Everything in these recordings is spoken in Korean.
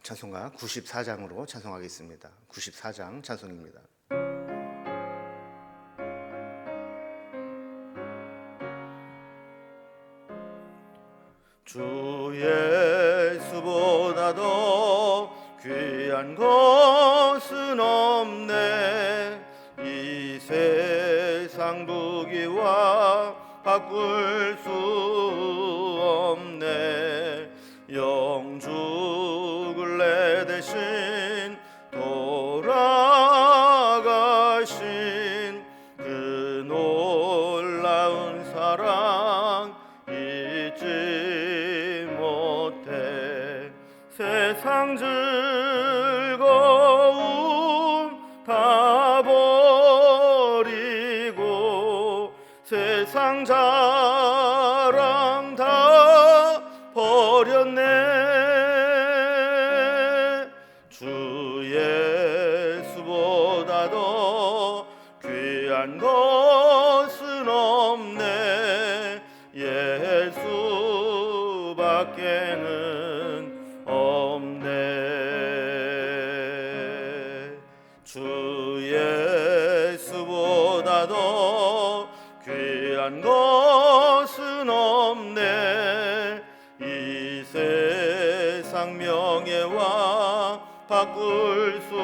찬송가 94장으로 찬송하겠습니다. 94장 찬송입니다. 주 예수보다 더 귀한 것은 없네. 이 세상 부귀와 바꿀 수 없네. 영죽을 내 대신 돌아가신 그 놀라운 사랑 잊지 못해. 세상 즐거움 다 버리고 세상 자랑 다 버렸네. 주 예수보다 더 귀한 것은 없네. 예수밖에는 없네. 주 예수보다 더 귀한 것은 없네. 이 세상 명예와 바꿀 수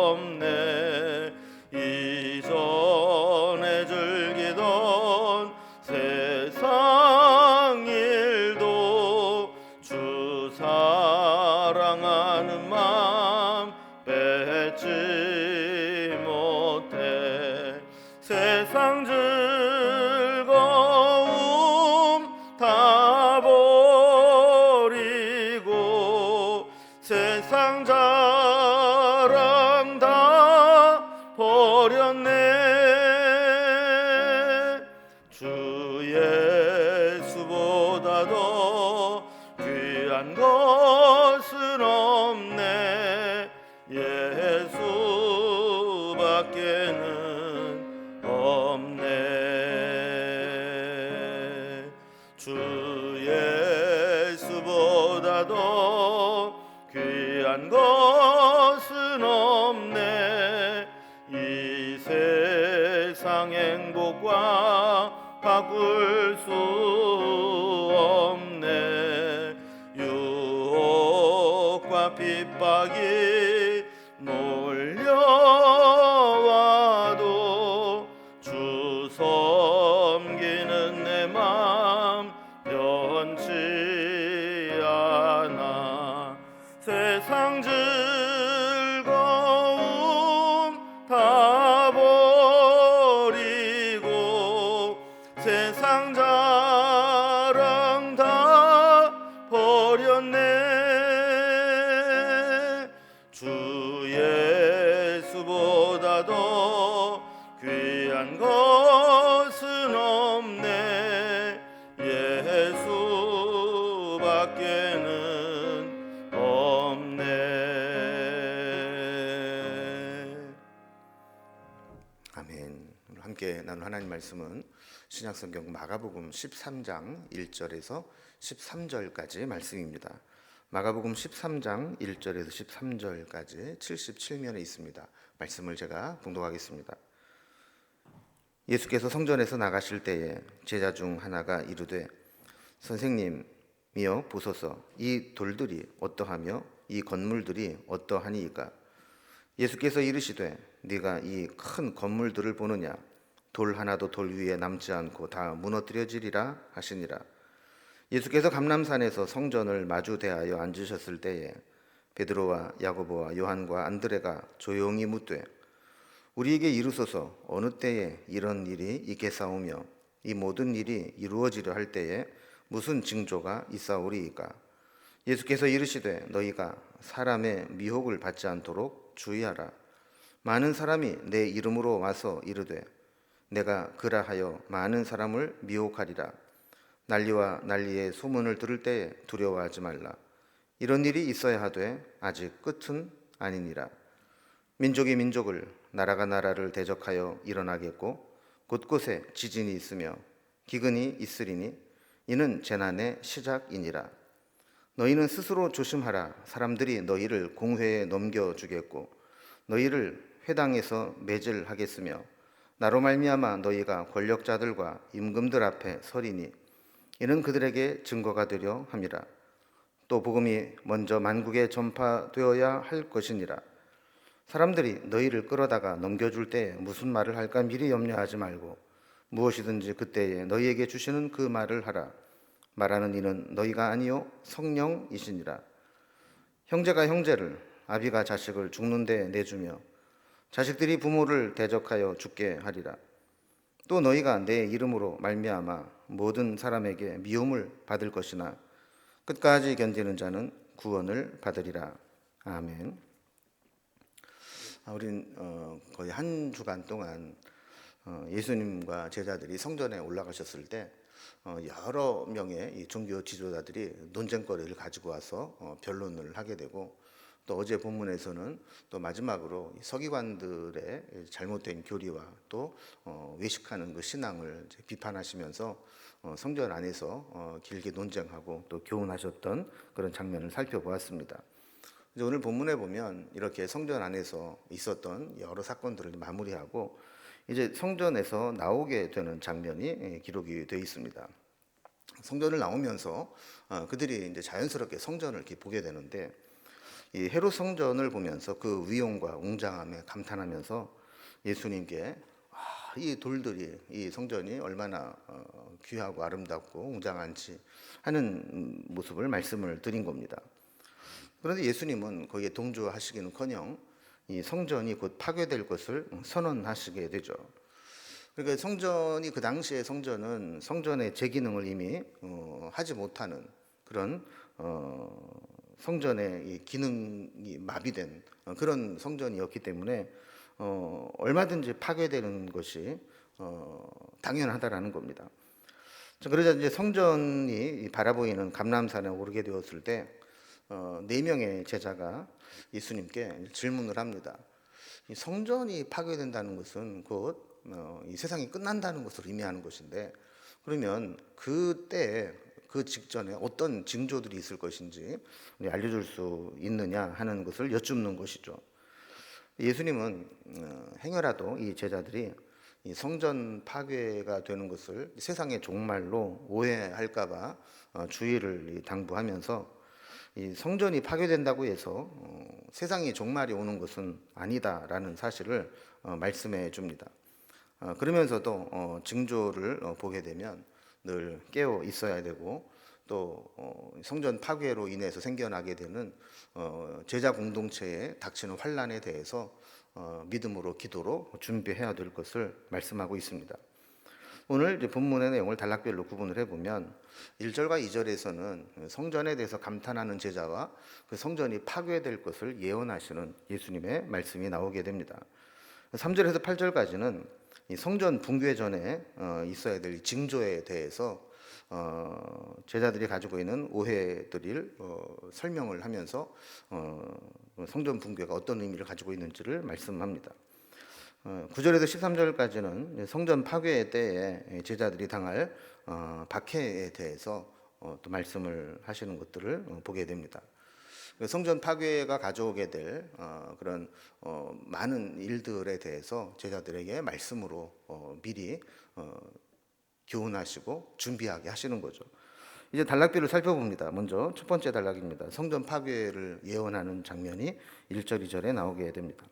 없네. 이전에 즐기던 세상 일도 주 사랑하는 마음 뺏지 못해. 세상 즐거움 다 버리고 세상 자랑 다 버렸네. 주 예수보다 더 귀한 것은 없네. 예수밖에는 없네. 주 예수보다 더 귀한 것은 없네. 이 세상 행복과 바꿀 수 없네. 유혹과 핍박이 몰려와도 주 섬기는 내 맘 변치 않아. 세상 즐거움 다 버리고 세상 자랑 다 버렸네. 주 예수보다 더 귀한 것은 없네. 예수밖에는 없네. 아멘. 오늘 함께 나눌 하나님 말씀은 신약성경 마가복음 13장 1절에서 13절까지 말씀입니다. 마가복음 13장 1절에서 13절까지 77면에 있습니다. 말씀을 제가 봉독하겠습니다. 예수께서 성전에서 나가실 때에 제자 중 하나가 이르되 선생님이여 보소서, 이 돌들이 어떠하며 이 건물들이 어떠하니이까? 예수께서 이르시되 네가 이 큰 건물들을 보느냐? 돌 하나도 돌 위에 남지 않고 다 무너뜨려지리라 하시니라. 예수께서 감람산에서 성전을 마주 대하여 앉으셨을 때에 베드로와 야고보와 요한과 안드레가 조용히 묻되 우리에게 이르소서, 어느 때에 이런 일이 있겠사오며 이 모든 일이 이루어지려 할 때에 무슨 징조가 있사오리이까? 예수께서 이르시되 너희가 사람의 미혹을 받지 않도록 주의하라. 많은 사람이 내 이름으로 와서 이르되 내가 그라하여 많은 사람을 미혹하리라. 난리와 난리의 소문을 들을 때에 두려워하지 말라. 이런 일이 있어야 하되 아직 끝은 아니니라. 민족이 민족을, 나라가 나라를 대적하여 일어나겠고 곳곳에 지진이 있으며 기근이 있으리니 이는 재난의 시작이니라. 너희는 스스로 조심하라. 사람들이 너희를 공회에 넘겨주겠고 너희를 회당에서 매질하겠으며 나로 말미암아 너희가 권력자들과 임금들 앞에 서리니 이는 그들에게 증거가 되려 함이라. 또 복음이 먼저 만국에 전파되어야 할 것이니라. 사람들이 너희를 끌어다가 넘겨줄 때 무슨 말을 할까 미리 염려하지 말고 무엇이든지 그때에 너희에게 주시는 그 말을 하라. 말하는 이는 너희가 아니요 성령이시니라. 형제가 형제를 아비가 자식을 죽는 데 내주며 자식들이 부모를 대적하여 죽게 하리라. 또 너희가 내 이름으로 말미암아 모든 사람에게 미움을 받을 것이나 끝까지 견디는 자는 구원을 받으리라. 아멘. 우린 거의 한 주간 동안 예수님과 제자들이 성전에 올라가셨을 때 여러 명의 이 종교 지도자들이 논쟁거리를 가지고 와서 변론을 하게 되고, 또 어제 본문에서는 또 마지막으로 이 서기관들의 잘못된 교리와 또 외식하는 그 신앙을 이제 비판하시면서 성전 안에서 길게 논쟁하고 또 교훈하셨던 그런 장면을 살펴보았습니다. 이제 오늘 본문에 보면 이렇게 성전 안에서 있었던 여러 사건들을 마무리하고 이제 성전에서 나오게 되는 장면이 기록이 되어 있습니다. 성전을 나오면서 그들이 이제 자연스럽게 성전을 이렇게 보게 되는데, 이 헤롯 성전을 보면서 그 위용과 웅장함에 감탄하면서 예수님께 이 돌들이, 이 성전이 얼마나 귀하고 아름답고 웅장한지 하는 모습을 말씀을 드린 겁니다. 그런데 예수님은 거기에 동조하시기는커녕 이 성전이 곧 파괴될 것을 선언하시게 되죠. 그러니까 성전이, 그 당시의 성전은 성전의 제 기능을 이미 하지 못하는 그런 성전의 이 기능이 마비된 그런 성전이었기 때문에 얼마든지 파괴되는 것이 당연하다라는 겁니다. 그러자 이제 성전이 바라보이는 감람산에 오르게 되었을 때 4명의 제자가 예수님께 질문을 합니다. 이 성전이 파괴된다는 것은 곧 이 세상이 끝난다는 것을 의미하는 것인데, 그러면 그때 그 직전에 어떤 징조들이 있을 것인지 알려줄 수 있느냐 하는 것을 여쭙는 것이죠. 예수님은 행여라도 이 제자들이 이 성전 파괴가 되는 것을 세상의 종말로 오해할까봐 주의를 당부하면서 이 성전이 파괴된다고 해서 세상의 종말이 오는 것은 아니다라는 사실을 말씀해 줍니다. 그러면서도 징조를 보게 되면 늘 깨어 있어야 되고, 또 성전 파괴로 인해서 생겨나게 되는 제자 공동체에 닥치는 환난에 대해서 믿음으로 기도로 준비해야 될 것을 말씀하고 있습니다. 오늘 이제 본문의 내용을 단락별로 구분을 해보면 1절과 2절에서는 성전에 대해서 감탄하는 제자와 그 성전이 파괴될 것을 예언하시는 예수님의 말씀이 나오게 됩니다. 3절에서 8절까지는 이 성전 붕괴 전에 있어야 될 징조에 대해서 제자들이 가지고 있는 오해들을 설명을 하면서 성전 붕괴가 어떤 의미를 가지고 있는지를 말씀합니다. 9절에서 13절까지는 성전 파괴의 때에 제자들이 당할 박해에 대해서 또 말씀을 하시는 것들을 보게 됩니다. 성전 파괴가 가져오게 될 그런 많은 일들에 대해서 제자들에게 말씀으로 미리 교훈하시고 준비하게 하시는 거죠. 이제 단락별을 살펴봅니다. 먼저 첫 번째 단락입니다. 성전 파괴를 예언하는 장면이 1절, 2절에 나오게 됩니다.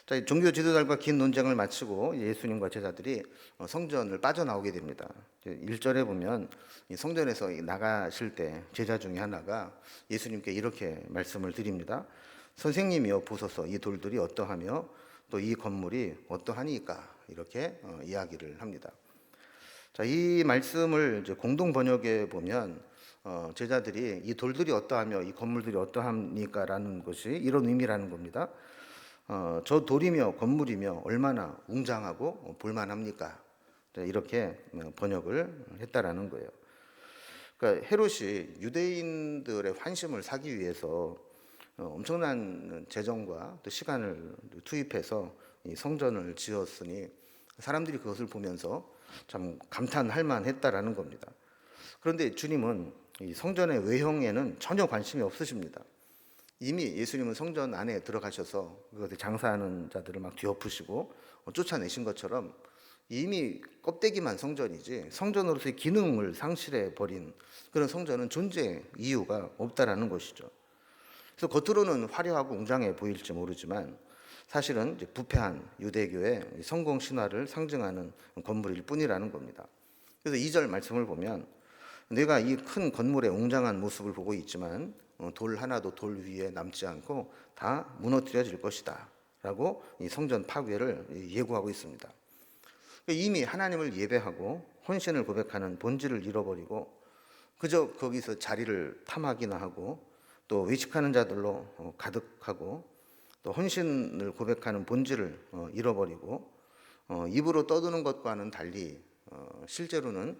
자, 종교 지도자들과 긴 논쟁을 마치고 예수님과 제자들이 성전을 빠져나오게 됩니다. 1절에 보면 성전에서 나가실 때 제자 중에 하나가 예수님께 이렇게 말씀을 드립니다. 선생님이여 보소서, 이 돌들이 어떠하며 또 이 건물이 어떠하니까, 이렇게 이야기를 합니다. 자, 이 말씀을 이제 공동 번역에 보면 제자들이 이 돌들이 어떠하며 이 건물들이 어떠합니까라는 것이 이런 의미라는 겁니다. 저 돌이며 건물이며 얼마나 웅장하고 볼만합니까? 이렇게 번역을 했다라는 거예요. 그러니까 헤롯이 유대인들의 환심을 사기 위해서 엄청난 재정과 또 시간을 투입해서 이 성전을 지었으니 사람들이 그것을 보면서 참 감탄할 만했다라는 겁니다. 그런데 주님은 이 성전의 외형에는 전혀 관심이 없으십니다. 이미 예수님은 성전 안에 들어가셔서 그것에 장사하는 자들을 막 뒤엎으시고 쫓아내신 것처럼 이미 껍데기만 성전이지 성전으로서의 기능을 상실해 버린 그런 성전은 존재 이유가 없다라는 것이죠. 그래서 겉으로는 화려하고 웅장해 보일지 모르지만 사실은 이제 부패한 유대교의 성공 신화를 상징하는 건물일 뿐이라는 겁니다. 그래서 2절 말씀을 보면 내가 이 큰 건물의 웅장한 모습을 보고 있지만 돌 하나도 돌 위에 남지 않고 다 무너뜨려질 것이다 라고 이 성전 파괴를 예고하고 있습니다. 이미 하나님을 예배하고 헌신을 고백하는 본질을 잃어버리고 그저 거기서 자리를 탐하기나 하고 또 외식하는 자들로 가득하고 또 헌신을 고백하는 본질을 잃어버리고 입으로 떠드는 것과는 달리 실제로는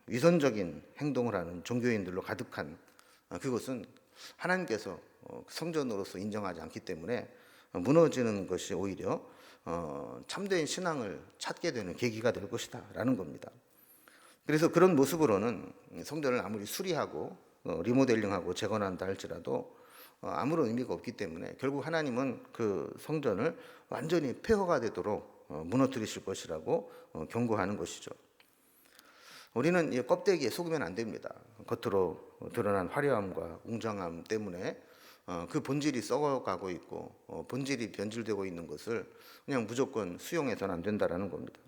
위선적인 행동을 하는 종교인들로 가득한 그것은 하나님께서 성전으로서 인정하지 않기 때문에 무너지는 것이 오히려 참된 신앙을 찾게 되는 계기가 될 것이다 라는 겁니다. 그래서 그런 모습으로는 성전을 아무리 수리하고 리모델링하고 재건한다 할지라도 아무런 의미가 없기 때문에 결국 하나님은 그 성전을 완전히 폐허가 되도록 무너뜨리실 것이라고 경고하는 것이죠. 우리는 이 껍데기에 속으면 안 됩니다. 겉으로 드러난 화려함과 웅장함 때문에 그 본질이 썩어가고 있고 본질이 변질되고 있는 것을 그냥 무조건 수용해서는 안 된다라는 겁니다.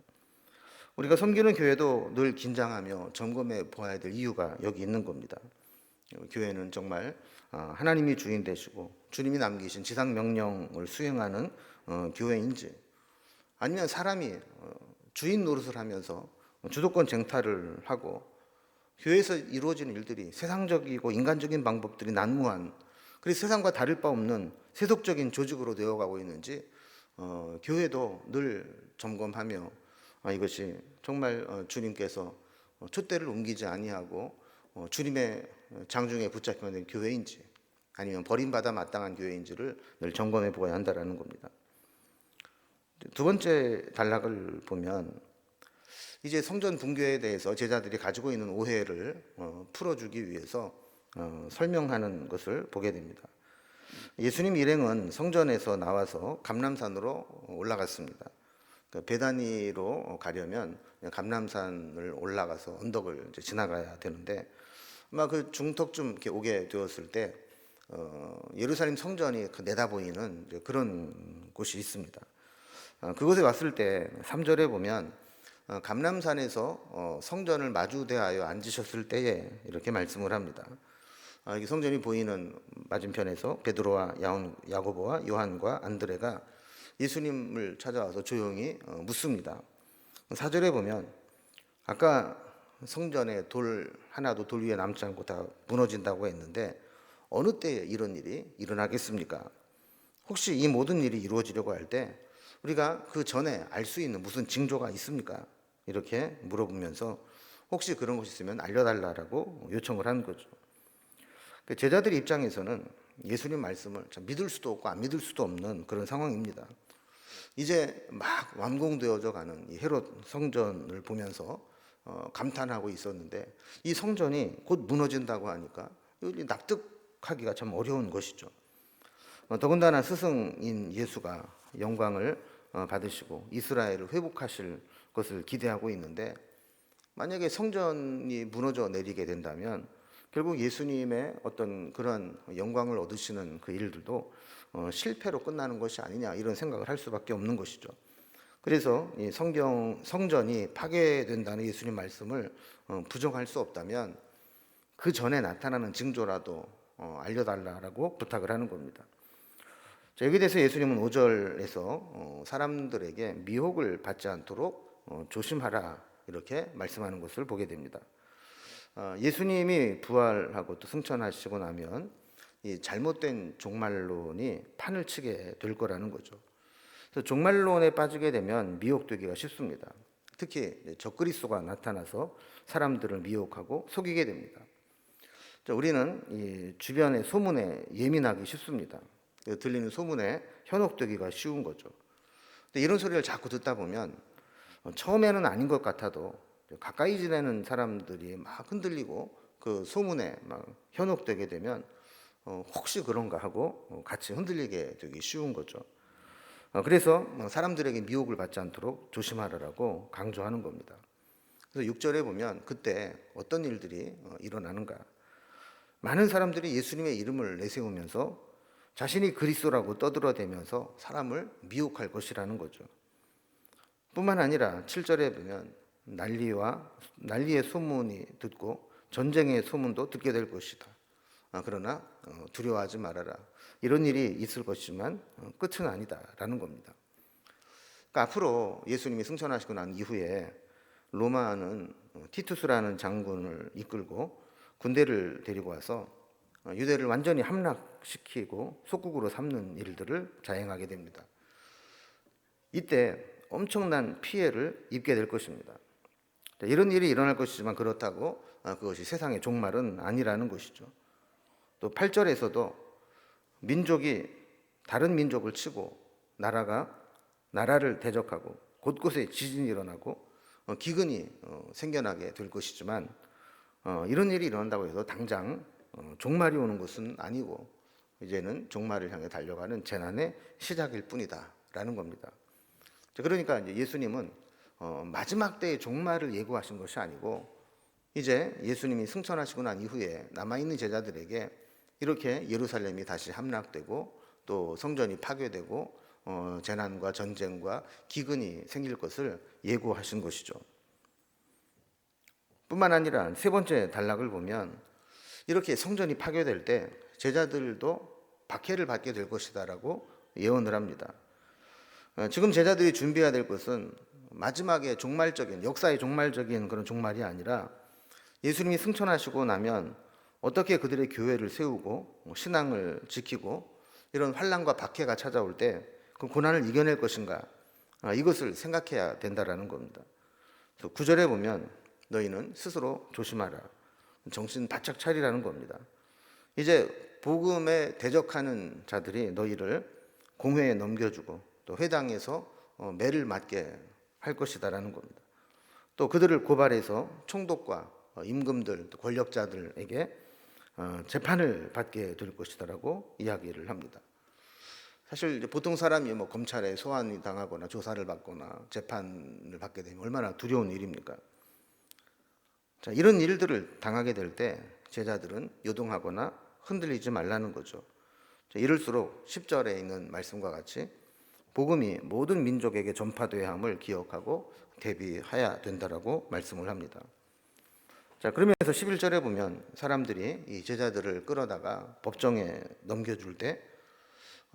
우리가 섬기는 교회도 늘 긴장하며 점검해 보아야 될 이유가 여기 있는 겁니다. 교회는 정말 하나님이 주인 되시고 주님이 남기신 지상 명령을 수행하는 교회인지 아니면 사람이 주인 노릇을 하면서 주도권 쟁탈을 하고 교회에서 이루어지는 일들이 세상적이고 인간적인 방법들이 난무한 그리고 세상과 다를 바 없는 세속적인 조직으로 되어가고 있는지 교회도 늘 점검하며 이것이 정말 주님께서 촛대를 옮기지 아니하고 주님의 장중에 붙잡혀 있는 교회인지 아니면 버림받아 마땅한 교회인지를 늘 점검해 보아야 한다는 겁니다. 두 번째 단락을 보면 이제 성전 붕괴에 대해서 제자들이 가지고 있는 오해를 풀어주기 위해서 설명하는 것을 보게 됩니다. 예수님 일행은 성전에서 나와서 감람산으로 올라갔습니다. 베다니로 가려면 감람산을 올라가서 언덕을 이제 지나가야 되는데 아마 그 중턱쯤 이렇게 오게 되었을 때 예루살렘 성전이 내다 보이는 그런 곳이 있습니다. 그곳에 왔을 때 3절에 보면 감람산에서 성전을 마주대하여 앉으셨을 때에 이렇게 말씀을 합니다. 여기 성전이 보이는 맞은편에서 베드로와 야고보와 요한과 안드레가 예수님을 찾아와서 조용히 묻습니다. 4절에 보면 아까 성전에 돌 하나도 돌 위에 남지 않고 다 무너진다고 했는데 어느 때에 이런 일이 일어나겠습니까? 혹시 이 모든 일이 이루어지려고 할 때 우리가 그 전에 알 수 있는 무슨 징조가 있습니까? 이렇게 물어보면서 혹시 그런 것이 있으면 알려달라고 요청을 한 거죠. 제자들 입장에서는 예수님 말씀을 믿을 수도 없고 안 믿을 수도 없는 그런 상황입니다. 이제 막 완공되어져 가는 이 헤롯 성전을 보면서 감탄하고 있었는데 이 성전이 곧 무너진다고 하니까 납득하기가 참 어려운 것이죠. 더군다나 스승인 예수가 영광을 받으시고 이스라엘을 회복하실 것을 기대하고 있는데 만약에 성전이 무너져 내리게 된다면 결국 예수님의 어떤 그런 영광을 얻으시는 그 일들도 실패로 끝나는 것이 아니냐 이런 생각을 할 수밖에 없는 것이죠. 그래서 이 성전이 파괴된다는 예수님 말씀을 부정할 수 없다면 그 전에 나타나는 징조라도 알려달라고 부탁을 하는 겁니다. 여기에 대해서 예수님은 5절에서 사람들에게 미혹을 받지 않도록 조심하라 이렇게 말씀하는 것을 보게 됩니다. 예수님이 부활하고 또 승천하시고 나면 이 잘못된 종말론이 판을 치게 될 거라는 거죠. 그래서 종말론에 빠지게 되면 미혹되기가 쉽습니다. 특히 적그리스도가 나타나서 사람들을 미혹하고 속이게 됩니다. 우리는 이 주변의 소문에 예민하기 쉽습니다. 들리는 소문에 현혹되기가 쉬운 거죠. 근데 이런 소리를 자꾸 듣다 보면 처음에는 아닌 것 같아도 가까이 지내는 사람들이 막 흔들리고 그 소문에 막 현혹되게 되면 혹시 그런가 하고 같이 흔들리게 되기 쉬운 거죠. 그래서 사람들에게 미혹을 받지 않도록 조심하라고 강조하는 겁니다. 그래서 6절에 보면 그때 어떤 일들이 일어나는가? 많은 사람들이 예수님의 이름을 내세우면서 자신이 그리스도라고 떠들어대면서 사람을 미혹할 것이라는 거죠. 뿐만 아니라 7절에 보면 난리의 소문이 듣고 전쟁의 소문도 듣게 될 것이다. 그러나 두려워하지 말아라. 이런 일이 있을 것이지만 끝은 아니다라는 겁니다. 그러니까 앞으로 예수님이 승천하시고 난 이후에 로마는 티투스라는 장군을 이끌고 군대를 데리고 와서 유대를 완전히 함락시키고 속국으로 삼는 일들을 자행하게 됩니다. 이때 엄청난 피해를 입게 될 것입니다. 이런 일이 일어날 것이지만 그렇다고 그것이 세상의 종말은 아니라는 것이죠. 또 8절에서도 민족이 다른 민족을 치고 나라를 대적하고 곳곳에 지진이 일어나고 기근이 생겨나게 될 것이지만 이런 일이 일어난다고 해서 당장 종말이 오는 것은 아니고 이제는 종말을 향해 달려가는 재난의 시작일 뿐이다라는 겁니다. 그러니까 이제 예수님은 마지막 때의 종말을 예고하신 것이 아니고 이제 예수님이 승천하시고 난 이후에 남아있는 제자들에게 이렇게 예루살렘이 다시 함락되고 또 성전이 파괴되고 재난과 전쟁과 기근이 생길 것을 예고하신 것이죠. 뿐만 아니라 세 번째 단락을 보면 이렇게 성전이 파괴될 때 제자들도 박해를 받게 될 것이다라고 예언을 합니다. 지금 제자들이 준비해야 될 것은 마지막에 역사의 종말적인 그런 종말이 아니라 예수님이 승천하시고 나면 어떻게 그들의 교회를 세우고 신앙을 지키고 이런 환난과 박해가 찾아올 때 그 고난을 이겨낼 것인가, 이것을 생각해야 된다라는 겁니다. 9절에 보면 너희는 스스로 조심하라, 정신 바짝 차리라는 겁니다. 이제 복음에 대적하는 자들이 너희를 공회에 넘겨주고 또 회당에서 매를 맞게 할 것이다라는 겁니다. 또 그들을 고발해서 총독과 임금들, 또 권력자들에게 재판을 받게 될 것이다라고 이야기를 합니다. 사실 이제 보통 사람이 뭐 검찰에 소환이 당하거나 조사를 받거나 재판을 받게 되면 얼마나 두려운 일입니까? 자, 이런 일들을 당하게 될 때 제자들은 요동하거나 흔들리지 말라는 거죠. 자, 이럴수록 10절에 있는 말씀과 같이 복음이 모든 민족에게 전파되어야 함을 기억하고 대비해야 된다라고 말씀을 합니다. 자, 그러면서 11절에 보면 사람들이 이 제자들을 끌어다가 법정에 넘겨줄 때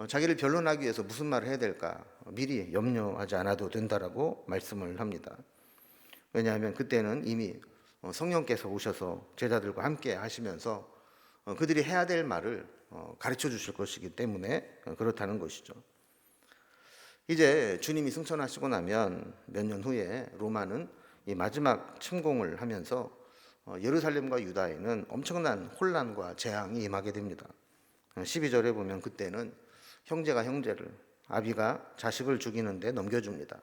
자기를 변론하기 위해서 무슨 말을 해야 될까 미리 염려하지 않아도 된다라고 말씀을 합니다. 왜냐하면 그때는 이미 성령께서 오셔서 제자들과 함께 하시면서 그들이 해야 될 말을 가르쳐 주실 것이기 때문에 그렇다는 것이죠. 이제 주님이 승천하시고 나면 몇 년 후에 로마는 이 마지막 침공을 하면서 예루살렘과 유다에는 엄청난 혼란과 재앙이 임하게 됩니다. 12절에 보면 그때는 형제가 형제를, 아비가 자식을 죽이는데 넘겨줍니다.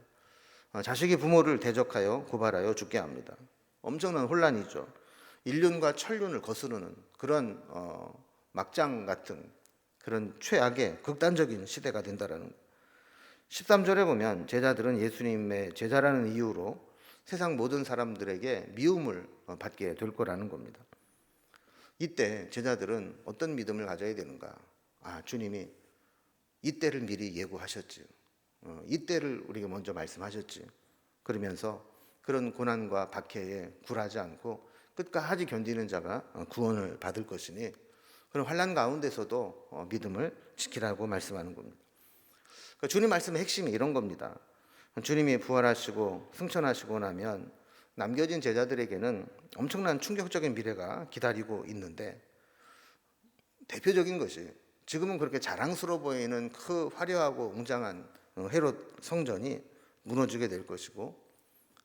자식이 부모를 대적하여 고발하여 죽게 합니다. 엄청난 혼란이죠. 인륜과 천륜을 거스르는 그런 막장 같은 그런 최악의 극단적인 시대가 된다라는 거예요. 13절에 보면 제자들은 예수님의 제자라는 이유로 세상 모든 사람들에게 미움을 받게 될 거라는 겁니다. 이때 제자들은 어떤 믿음을 가져야 되는가? 주님이 이때를 미리 예고하셨지. 이때를 우리가 먼저 말씀하셨지. 그러면서 그런 고난과 박해에 굴하지 않고 끝까지 견디는 자가 구원을 받을 것이니 그런 환난 가운데서도 믿음을 지키라고 말씀하는 겁니다. 그러니까 주님 말씀의 핵심이 이런 겁니다. 주님이 부활하시고 승천하시고 나면 남겨진 제자들에게는 엄청난 충격적인 미래가 기다리고 있는데 대표적인 것이 지금은 그렇게 자랑스러워 보이는 그 화려하고 웅장한 헤롯 성전이 무너지게 될 것이고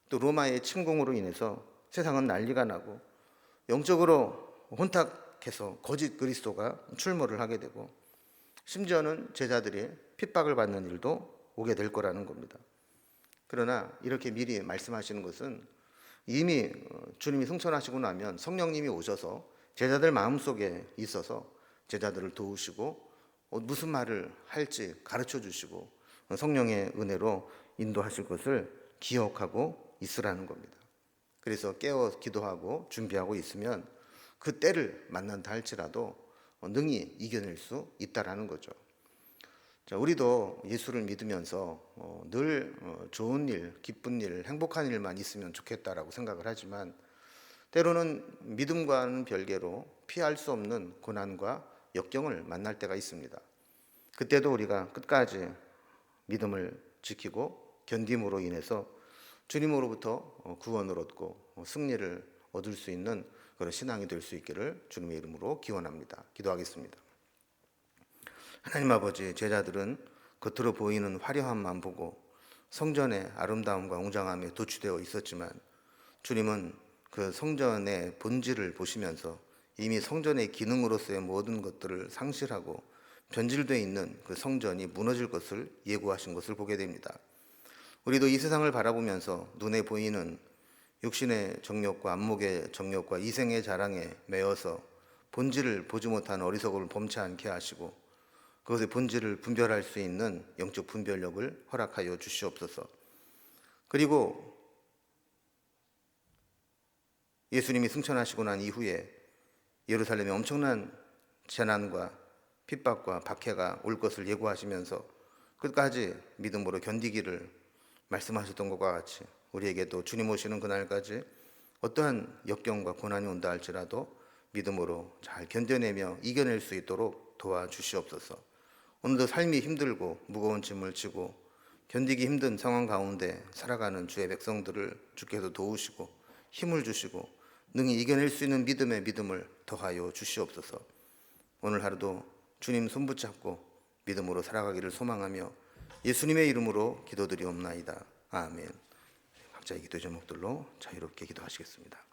또 로마의 침공으로 인해서 세상은 난리가 나고 영적으로 혼탁해서 거짓 그리스도가 출몰을 하게 되고 심지어는 제자들이 핍박을 받는 일도 오게 될 거라는 겁니다. 그러나 이렇게 미리 말씀하시는 것은 이미 주님이 승천하시고 나면 성령님이 오셔서 제자들 마음속에 있어서 제자들을 도우시고 무슨 말을 할지 가르쳐 주시고 성령의 은혜로 인도하실 것을 기억하고 있으라는 겁니다. 그래서 깨어 기도하고 준비하고 있으면 그 때를 만난다 할지라도 능히 이겨낼 수 있다라는 거죠. 자, 우리도 예수를 믿으면서 늘 좋은 일, 기쁜 일, 행복한 일만 있으면 좋겠다라고 생각을 하지만 때로는 믿음과는 별개로 피할 수 없는 고난과 역경을 만날 때가 있습니다. 그때도 우리가 끝까지 믿음을 지키고 견딤으로 인해서 주님으로부터 구원을 얻고 승리를 얻을 수 있는 그런 신앙이 될 수 있기를 주님의 이름으로 기원합니다. 기도하겠습니다. 하나님 아버지, 제자들은 겉으로 보이는 화려함만 보고 성전의 아름다움과 웅장함에 도취되어 있었지만 주님은 그 성전의 본질을 보시면서 이미 성전의 기능으로서의 모든 것들을 상실하고 변질되어 있는 그 성전이 무너질 것을 예고하신 것을 보게 됩니다. 우리도 이 세상을 바라보면서 눈에 보이는 육신의 정욕과 안목의 정욕과 이생의 자랑에 매여서 본질을 보지 못한 어리석음을 범치 않게 하시고 그것의 본질을 분별할 수 있는 영적 분별력을 허락하여 주시옵소서. 그리고 예수님이 승천하시고 난 이후에 예루살렘에 엄청난 재난과 핍박과 박해가 올 것을 예고하시면서 끝까지 믿음으로 견디기를 말씀하셨던 것과 같이 우리에게도 주님 오시는 그날까지 어떠한 역경과 고난이 온다 할지라도 믿음으로 잘 견뎌내며 이겨낼 수 있도록 도와주시옵소서. 오늘도 삶이 힘들고 무거운 짐을 지고 견디기 힘든 상황 가운데 살아가는 주의 백성들을 주께서 도우시고 힘을 주시고 능히 이겨낼 수 있는 믿음의 믿음을 더하여 주시옵소서. 오늘 하루도 주님 손붙잡고 믿음으로 살아가기를 소망하며 예수님의 이름으로 기도드리옵나이다. 아멘. 각자의 기도 제목들로 자유롭게 기도하시겠습니다.